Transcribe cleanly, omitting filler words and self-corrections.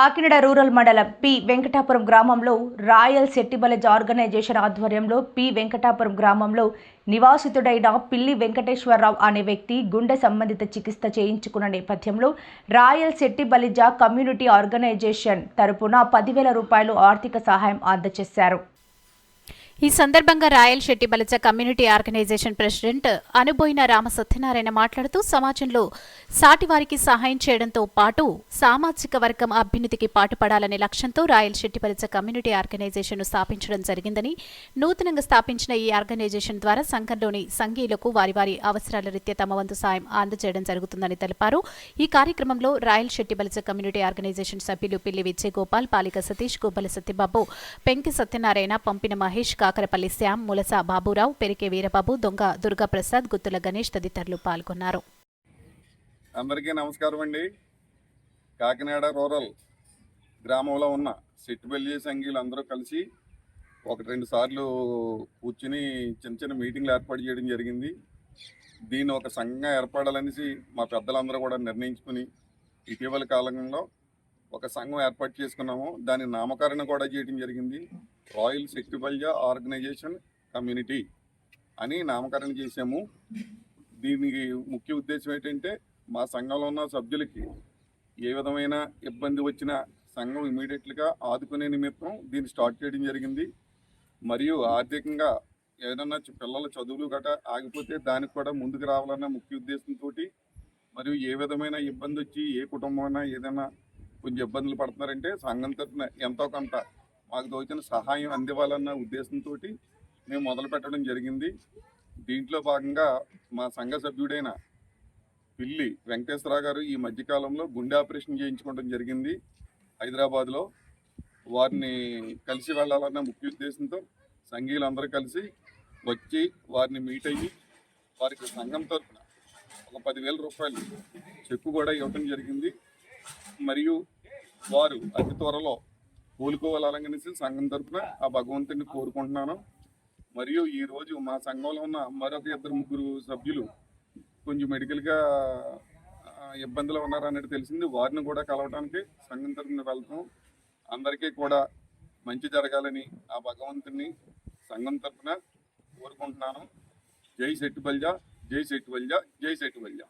Kakinada rural మండలం P Venkatapuram గ్రామంలో royal సెట్టిబలెజ్ organisation ఆధ్వర్యంలో పి వెంకటాపురం గ్రామంలో నివాసితుడైన పిల్లి వెంకటేశ్వరరావు అనే వ్యక్తి గుండె సంబంధిత చికిత్స చేయించుకున్న నేపథ్యంలో రాయల్ సెట్టిబలిజ కమ్యూనిటీ ఆర్గనైజేషన్ తరపున 10,000 రూపాయలు ఆర్థిక సహాయం అందజేశారు. ఈ సందర్భంగా రాయల్ Settibalija community organisation president Anuboyina Rama Satyanarayana మాట్లాడుతూ సమాజంలో సాటివారికి సహాయం చేయడంతో పాటు సామాజిక వర్గం అభ్యున్నతికి పాటుపడాలనే లక్ష్యంతో రాయల్ సెట్టిబలిజ కమ్యూనిటీ ఆర్గనైజేషన్ స్థాపించడం జరిగిందని, నూతనంగా స్థాపించిన ఈ ఆర్గనైజేషన్ ద్వారా సంఘంలోని సంఘీయులకు వారి వారి అవసరాల రీత్యా తమ వంతు సాయం అందజేయడం జరుగుతుందని తెలిపారు. ఈ కార్యక్రమంలో రాయల్ సెట్టిబలిజ కమ్యూనిటీ ఆర్గనైజేషన్ సభ్యులు పిల్లి విజయగోపాల్, పాలిక సతీష్, గుబ్బల సత్యబాబు, పెంకి సత్యనారాయణ, పంపిన మహేష్, కాకరపల్లి శ్యామ్, ములస బాబురావు, పెరికే వీరబాబు, దొంగ దుర్గాప్రసాద్, గుత్తుల గణేష్ తదితరులు పాల్గొన్నారు. అందరికీ నమస్కారం అండి. కాకినాడ రూరల్ గ్రామంలో ఉన్న సెట్టిబలిజ సంఘీయులు అందరూ కలిసి 1-2 సార్లు కూర్చుని చిన్న చిన్న మీటింగ్లు ఏర్పాటు చేయడం జరిగింది. దీన్ని ఒక సంఘంగా ఏర్పడాలనేసి మా పెద్దలందరూ కూడా నిర్ణయించుకుని ఇటీవల కాలంలో ఒక సంఘం ఏర్పాటు చేసుకున్నాము. దాని నామకరణం కూడా చేయడం జరిగింది. రాయల్ సెట్టిబలిజ ఆర్గనైజేషన్ కమ్యూనిటీ అని నామకరణం చేసాము. దీనికి ముఖ్య ఉద్దేశం ఏంటంటే మా సంఘంలో ఉన్న సభ్యులకి ఏ విధమైన ఇబ్బంది వచ్చినా సంఘం ఇమీడియట్గా ఆదుకునే నిమిత్తం దీన్ని స్టార్ట్ చేయడం జరిగింది. మరియు ఆర్థికంగా ఏదైనా పిల్లల చదువులు గట్రా ఆగిపోతే దానికి కూడా ముందుకు రావాలన్న ముఖ్య ఉద్దేశంతో, మరియు ఏ విధమైన ఇబ్బంది వచ్చి ఏ కుటుంబం అయినా ఏదైనా కొంచెం ఇబ్బందులు పడుతున్నారంటే సంఘం తరఫున ఎంతో కొంత మాకు తోచిన సహాయం అందివ్వాలన్న ఉద్దేశంతో మేము మొదలు పెట్టడం జరిగింది. దీంట్లో భాగంగా మా సంఘ సభ్యుడైన పిల్లి వెంకటేశ్వరరావు గారు ఈ మధ్యకాలంలో గుండె ఆపరేషన్ చేయించుకోవడం జరిగింది హైదరాబాద్లో. వారిని కలిసి వెళ్ళాలన్న ముఖ్య ఉద్దేశంతో సంఘీయులందరూ కలిసి వచ్చి వారిని మీట్ అయ్యి వారికి సంఘం తరఫున ఒక 10,000 రూపాయలు చెక్కు కూడా ఇవ్వడం జరిగింది. మరియు వారు అతి త్వరలో కోలుకోవాలనేసి సంఘం తరఫున ఆ భగవంతుడిని కోరుకుంటున్నాను. మరియు ఈరోజు మా సంఘంలో ఉన్న మరొక 2-3 సభ్యులు కొంచెం మెడికల్గా ఇబ్బందులు ఉన్నారన్నట్టు తెలిసింది. వారిని కూడా కలవడానికి సంఘం తరఫున వెళ్తాం. అందరికీ కూడా మంచి జరగాలని ఆ భగవంతుడిని సంఘం తరఫున కోరుకుంటున్నాను. జై సెట్టిబలిజ, జై సెట్టిబలిజ, జై సెట్టిబలిజ.